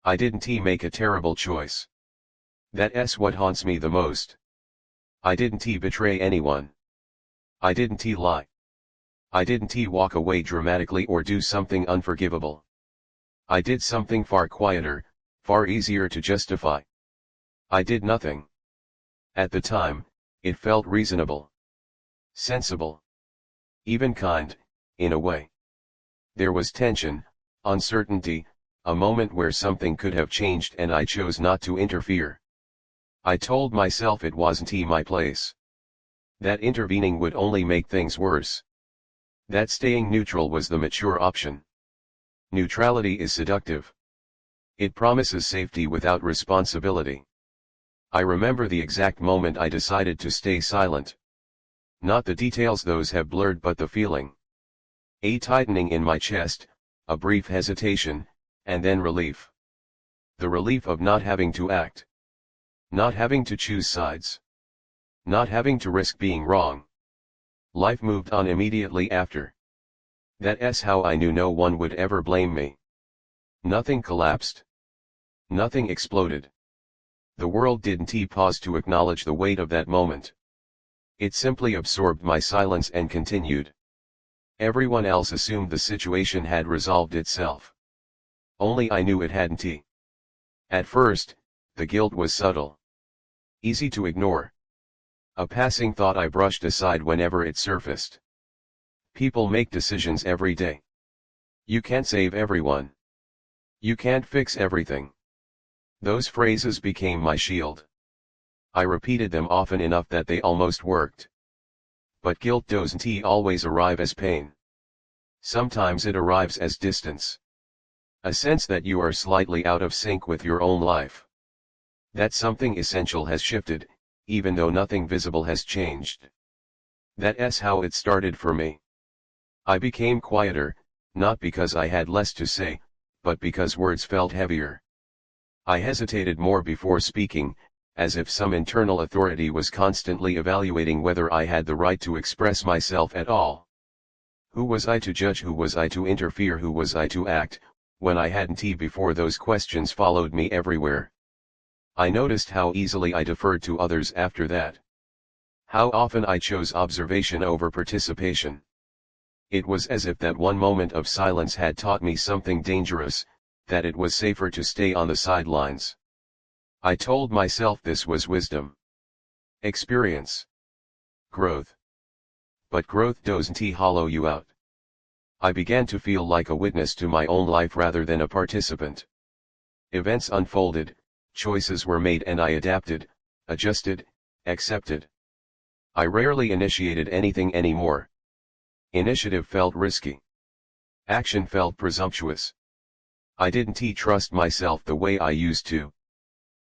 I didn't make a terrible choice. That's what haunts me the most. I didn't betray anyone. I didn't lie. I didn't walk away dramatically or do something unforgivable. I did something far quieter, far easier to justify. I did nothing. At the time, it felt reasonable. Sensible. Even kind, in a way. There was tension, uncertainty, a moment where something could have changed and I chose not to interfere. I told myself it wasn't my place. That intervening would only make things worse. That staying neutral was the mature option. Neutrality is seductive. It promises safety without responsibility. I remember the exact moment I decided to stay silent. Not the details, those have blurred, but the feeling. A tightening in my chest, a brief hesitation, and then relief. The relief of not having to act. Not having to choose sides. Not having to risk being wrong. Life moved on immediately after. That's how I knew no one would ever blame me. Nothing collapsed. Nothing exploded. The world didn't pause to acknowledge the weight of that moment. It simply absorbed my silence and continued. Everyone else assumed the situation had resolved itself. Only I knew it hadn't. At first, the guilt was subtle. Easy to ignore. A passing thought I brushed aside whenever it surfaced. People make decisions every day. You can't save everyone. You can't fix everything. Those phrases became my shield. I repeated them often enough that they almost worked. But guilt doesn't always arrive as pain. Sometimes it arrives as distance. A sense that you are slightly out of sync with your own life. That something essential has shifted, even though nothing visible has changed. That's how it started for me. I became quieter, not because I had less to say, but because words felt heavier. I hesitated more before speaking, as if some internal authority was constantly evaluating whether I had the right to express myself at all. Who was I to judge? Who was I to interfere? Who was I to act, when I hadn't before? Those questions followed me everywhere. I noticed how easily I deferred to others after that. How often I chose observation over participation. It was as if that one moment of silence had taught me something dangerous, that it was safer to stay on the sidelines. I told myself this was wisdom. Experience. Growth. But growth doesn't hollow you out. I began to feel like a witness to my own life rather than a participant. Events unfolded, choices were made, and I adapted, adjusted, accepted. I rarely initiated anything anymore. Initiative felt risky. Action felt presumptuous. I didn't trust myself the way I used to.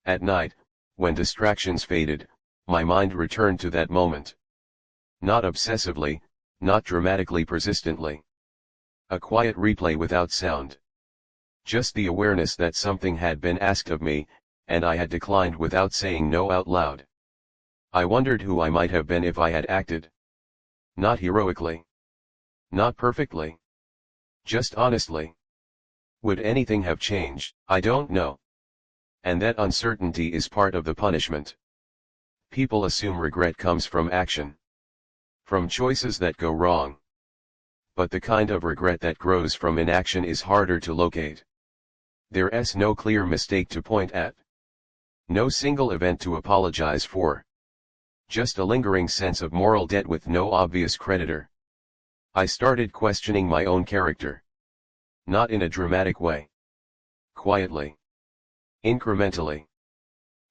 At night, when distractions faded, my mind returned to that moment. Not obsessively, not dramatically, persistently. A quiet replay without sound. Just the awareness that something had been asked of me, and I had declined without saying no out loud. I wondered who I might have been if I had acted. Not heroically. Not perfectly. Just honestly. Would anything have changed? I don't know. And that uncertainty is part of the punishment. People assume regret comes from action. From choices that go wrong. But the kind of regret that grows from inaction is harder to locate. There's no clear mistake to point at. No single event to apologize for. Just a lingering sense of moral debt with no obvious creditor. I started questioning my own character. Not in a dramatic way. Quietly. Incrementally.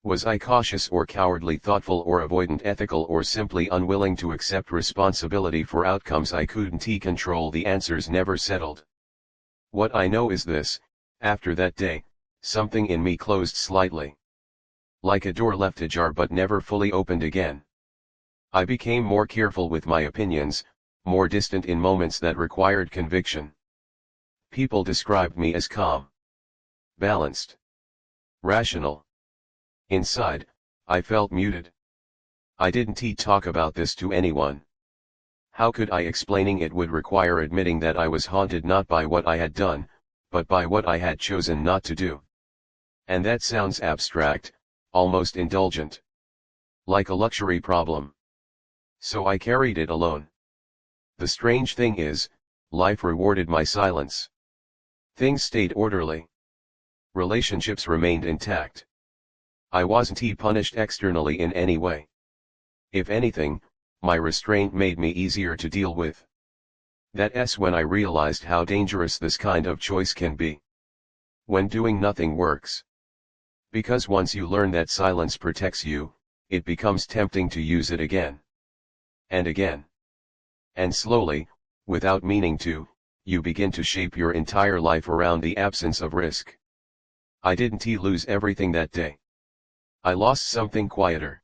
Was I cautious or cowardly, thoughtful or avoidant, ethical or simply unwilling to accept responsibility for outcomes I couldn't control? The answers never settled. What I know is this: after that day, something in me closed slightly. Like a door left ajar but never fully opened again. I became more careful with my opinions, more distant in moments that required conviction. People described me as calm, balanced, rational. Inside, I felt muted. I didn't talk about this to anyone. How could I? Explaining it would require admitting that I was haunted not by what I had done, but by what I had chosen not to do. And that sounds abstract, almost indulgent. Like a luxury problem. So I carried it alone. The strange thing is, life rewarded my silence. Things stayed orderly. Relationships remained intact. I wasn't punished externally in any way. If anything, my restraint made me easier to deal with. That's when I realized how dangerous this kind of choice can be. When doing nothing works. Because once you learn that silence protects you, it becomes tempting to use it again. And again. And slowly, without meaning to, you begin to shape your entire life around the absence of risk. I didn't lose everything that day. I lost something quieter.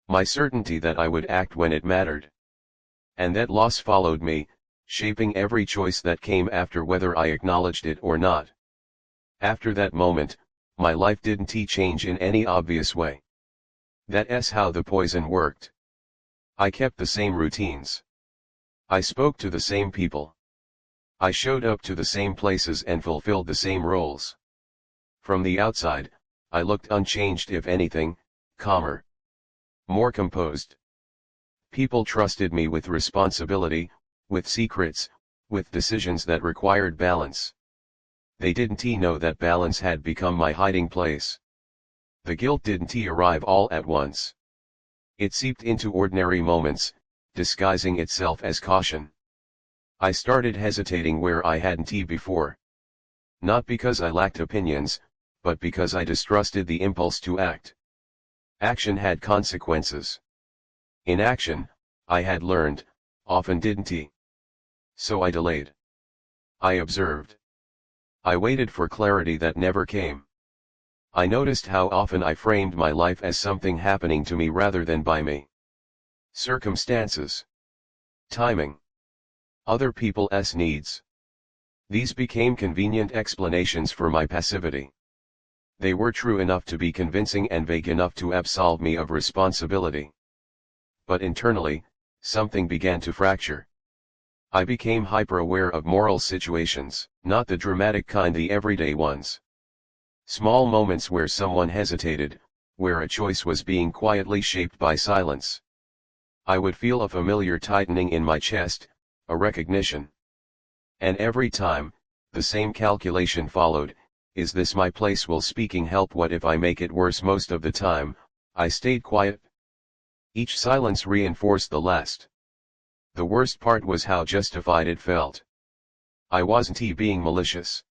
My certainty that I would act when it mattered. And that loss followed me, shaping every choice that came after, whether I acknowledged it or not. After that moment, my life didn't change in any obvious way. That's how the poison worked. I kept the same routines. I spoke to the same people. I showed up to the same places and fulfilled the same roles. From the outside, I looked unchanged, if anything, calmer. More composed. People trusted me with responsibility, with secrets, with decisions that required balance. They didn't know that balance had become my hiding place. The guilt didn't arrive all at once. It seeped into ordinary moments, disguising itself as caution. I started hesitating where I hadn't before. Not because I lacked opinions, but because I distrusted the impulse to act. Action had consequences. Inaction, I had learned, often didn't. So I delayed. I observed. I waited for clarity that never came. I noticed how often I framed my life as something happening to me rather than by me. Circumstances. Timing. Other people's needs. These became convenient explanations for my passivity. They were true enough to be convincing and vague enough to absolve me of responsibility. But internally, something began to fracture. I became hyper-aware of moral situations, not the dramatic kind, the everyday ones. Small moments where someone hesitated, where a choice was being quietly shaped by silence. I would feel a familiar tightening in my chest, a recognition. And every time, the same calculation followed: is this my place? Will speaking help? What if I make it worse? Most of the time, I stayed quiet. Each silence reinforced the last. The worst part was how justified it felt. I wasn't being malicious.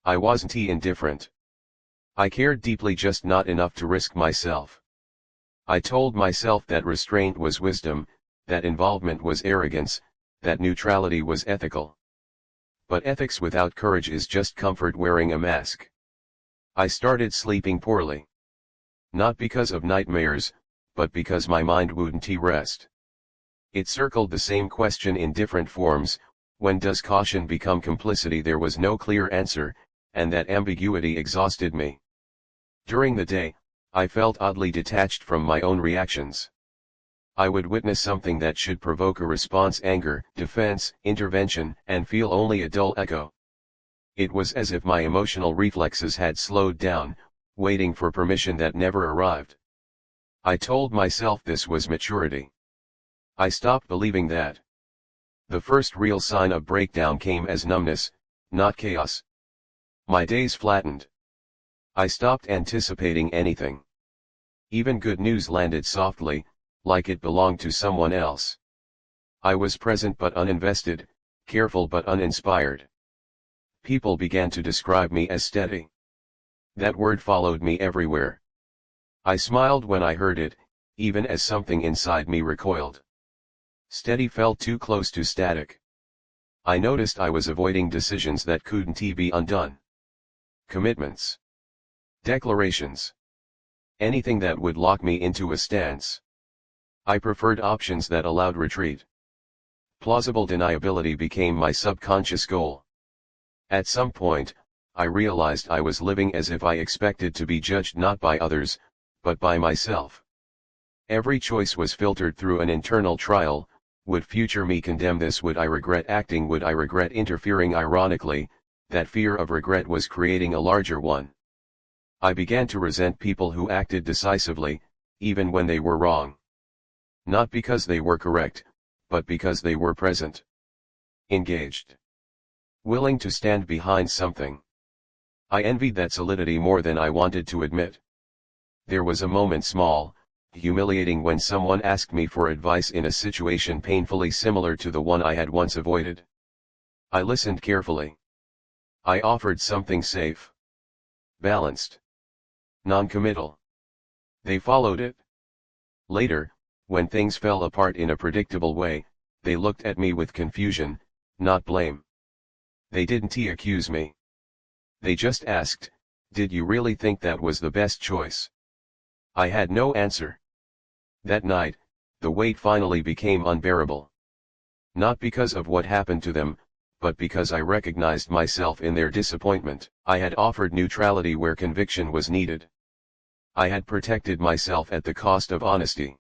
I wasn't indifferent. I cared deeply, just not enough to risk myself. I told myself that restraint was wisdom, that involvement was arrogance, that neutrality was ethical. But ethics without courage is just comfort wearing a mask. I started sleeping poorly. Not because of nightmares, but because my mind wouldn't rest. It circled the same question in different forms: when does caution become complicity? There was no clear answer, and that ambiguity exhausted me. During the day, I felt oddly detached from my own reactions. I would witness something that should provoke a response: anger, defense, intervention, and feel only a dull echo. It was as if my emotional reflexes had slowed down, waiting for permission that never arrived. I told myself this was maturity. I stopped believing that. The first real sign of breakdown came as numbness, not chaos. My days flattened. I stopped anticipating anything. Even good news landed softly, like it belonged to someone else. I was present but uninvested, careful but uninspired. People began to describe me as steady. That word followed me everywhere. I smiled when I heard it, even as something inside me recoiled. Steady felt too close to static. I noticed I was avoiding decisions that couldn't be undone. Commitments. Declarations. Anything that would lock me into a stance. I preferred options that allowed retreat. Plausible deniability became my subconscious goal. At some point, I realized I was living as if I expected to be judged not by others, but by myself. Every choice was filtered through an internal trial: would future me condemn this? Would I regret acting? Would I regret interfering? Ironically, that fear of regret was creating a larger one. I began to resent people who acted decisively, even when they were wrong. Not because they were correct, but because they were present. Engaged. Willing to stand behind something. I envied that solidity more than I wanted to admit. There was a moment, small, humiliating, when someone asked me for advice in a situation painfully similar to the one I had once avoided. I listened carefully. I offered something safe. Balanced. Non-committal. They followed it. Later, when things fell apart in a predictable way, they looked at me with confusion, not blame. They didn't accuse me. They just asked, "Did you really think that was the best choice?" I had no answer. That night, the weight finally became unbearable. Not because of what happened to them, but because I recognized myself in their disappointment. I had offered neutrality where conviction was needed. I had protected myself at the cost of honesty.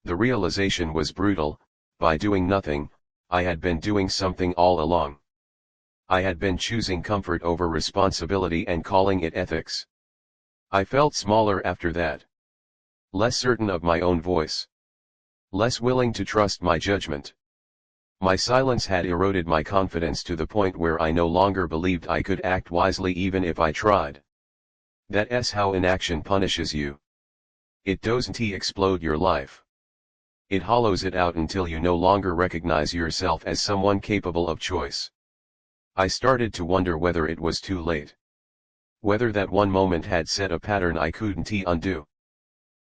The realization was brutal: by doing nothing, I had been doing something all along. I had been choosing comfort over responsibility and calling it ethics. I felt smaller after that. Less certain of my own voice. Less willing to trust my judgment. My silence had eroded my confidence to the point where I no longer believed I could act wisely even if I tried. That's how inaction punishes you. It doesn't explode your life. It hollows it out until you no longer recognize yourself as someone capable of choice. I started to wonder whether it was too late. Whether that one moment had set a pattern I couldn't undo.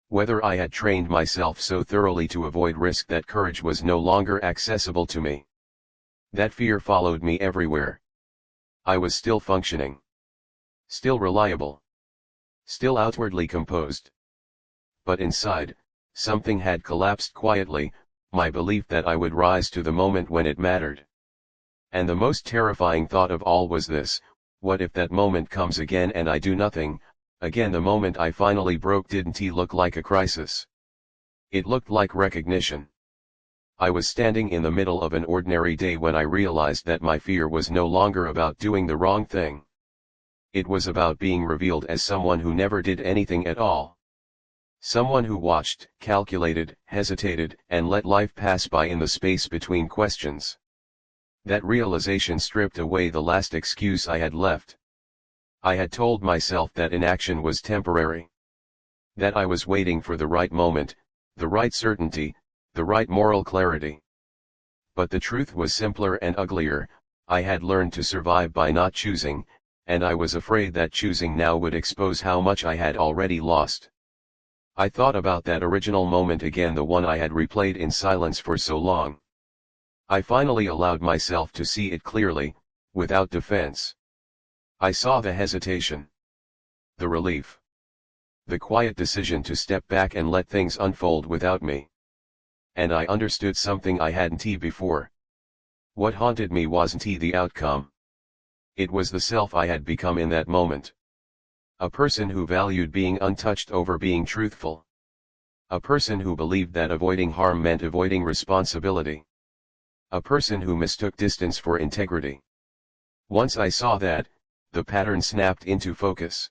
Whether I had trained myself so thoroughly to avoid risk that courage was no longer accessible to me. That fear followed me everywhere. I was still functioning. Still reliable. Still outwardly composed. But inside, something had collapsed quietly, my belief that I would rise to the moment when it mattered. And the most terrifying thought of all was this: what if that moment comes again and I do nothing? Again, the moment I finally broke didn't look like a crisis. It looked like recognition. I was standing in the middle of an ordinary day when I realized that my fear was no longer about doing the wrong thing. It was about being revealed as someone who never did anything at all. Someone who watched, calculated, hesitated, and let life pass by in the space between questions. That realization stripped away the last excuse I had left. I had told myself that inaction was temporary. That I was waiting for the right moment, the right certainty, the right moral clarity. But the truth was simpler and uglier. I had learned to survive by not choosing, and I was afraid that choosing now would expose how much I had already lost. I thought about that original moment again, the one I had replayed in silence for so long. I finally allowed myself to see it clearly, without defense. I saw the hesitation. The relief. The quiet decision to step back and let things unfold without me. And I understood something I hadn't before. What haunted me wasn't the outcome. It was the self I had become in that moment. A person who valued being untouched over being truthful. A person who believed that avoiding harm meant avoiding responsibility. A person who mistook distance for integrity. Once I saw that, the pattern snapped into focus.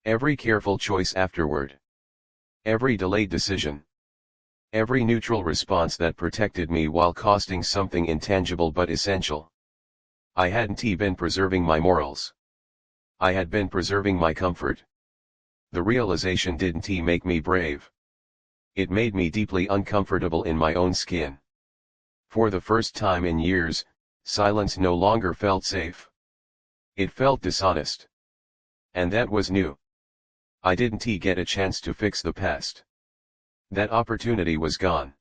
Every careful choice afterward. Every delayed decision. Every neutral response that protected me while costing something intangible but essential. I hadn't been preserving my morals. I had been preserving my comfort. The realization didn't make me brave. It made me deeply uncomfortable in my own skin. For the first time in years, silence no longer felt safe. It felt dishonest. And that was new. I didn't get a chance to fix the past. That opportunity was gone.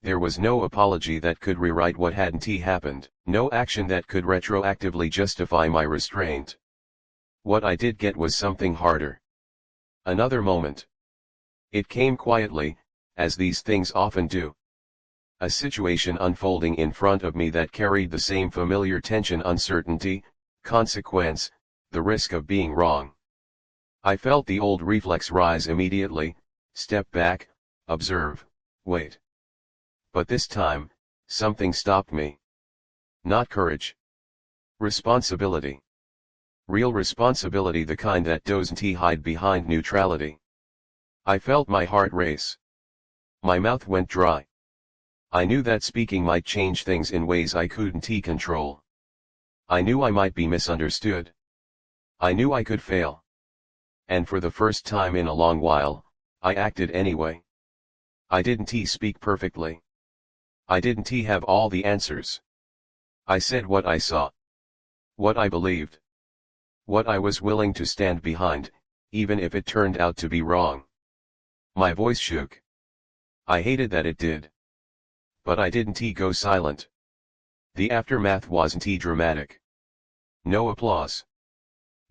There was no apology that could rewrite what hadn't happened, no action that could retroactively justify my restraint. What I did get was something harder. Another moment. It came quietly, as these things often do. A situation unfolding in front of me that carried the same familiar tension: uncertainty, consequence, the risk of being wrong. I felt the old reflex rise immediately: step back, observe, wait. But this time, something stopped me. Not courage. Responsibility. Real responsibility, the kind that doesn't hide behind neutrality. I felt my heart race. My mouth went dry. I knew that speaking might change things in ways I couldn't control. I knew I might be misunderstood. I knew I could fail. And for the first time in a long while, I acted anyway. I didn't speak perfectly. I didn't have all the answers. I said what I saw. What I believed. What I was willing to stand behind, even if it turned out to be wrong. My voice shook. I hated that it did. But I didn't go silent. The aftermath wasn't dramatic. No applause.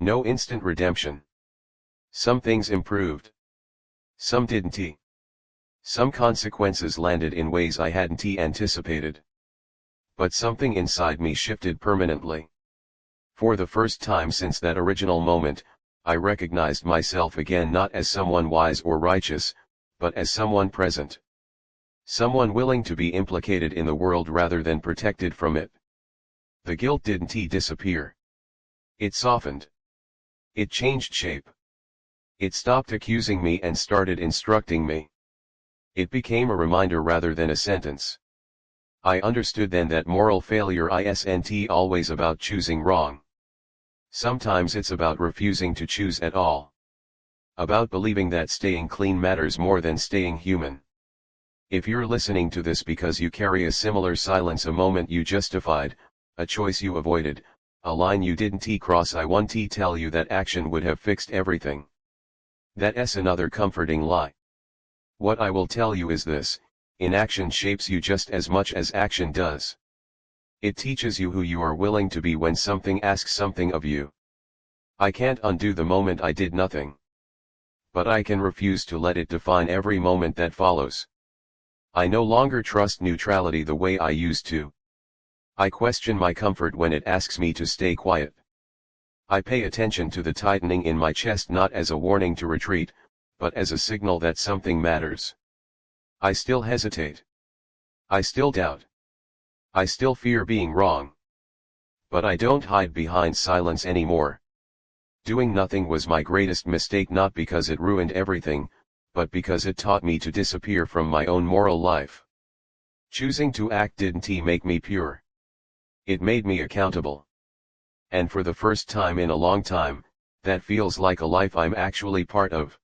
No instant redemption. Some things improved. Some didn't. Some consequences landed in ways I hadn't anticipated. But something inside me shifted permanently. For the first time since that original moment, I recognized myself again, not as someone wise or righteous, but as someone present. Someone willing to be implicated in the world rather than protected from it. The guilt didn't disappear. It softened. It changed shape. It stopped accusing me and started instructing me. It became a reminder rather than a sentence. I understood then that moral failure isn't always about choosing wrong. Sometimes it's about refusing to choose at all. About believing that staying clean matters more than staying human. If you're listening to this because you carry a similar silence, a moment you justified, a choice you avoided, a line you didn't cross, I want to tell you that action would have fixed everything. That's another comforting lie. What I will tell you is this: inaction shapes you just as much as action does. It teaches you who you are willing to be when something asks something of you. I can't undo the moment I did nothing. But I can refuse to let it define every moment that follows. I no longer trust neutrality the way I used to. I question my comfort when it asks me to stay quiet. I pay attention to the tightening in my chest, not as a warning to retreat, but as a signal that something matters. I still hesitate. I still doubt. I still fear being wrong. But I don't hide behind silence anymore. Doing nothing was my greatest mistake, not because it ruined everything, but because it taught me to disappear from my own moral life. Choosing to act didn't make me pure. It made me accountable. And for the first time in a long time, that feels like a life I'm actually part of.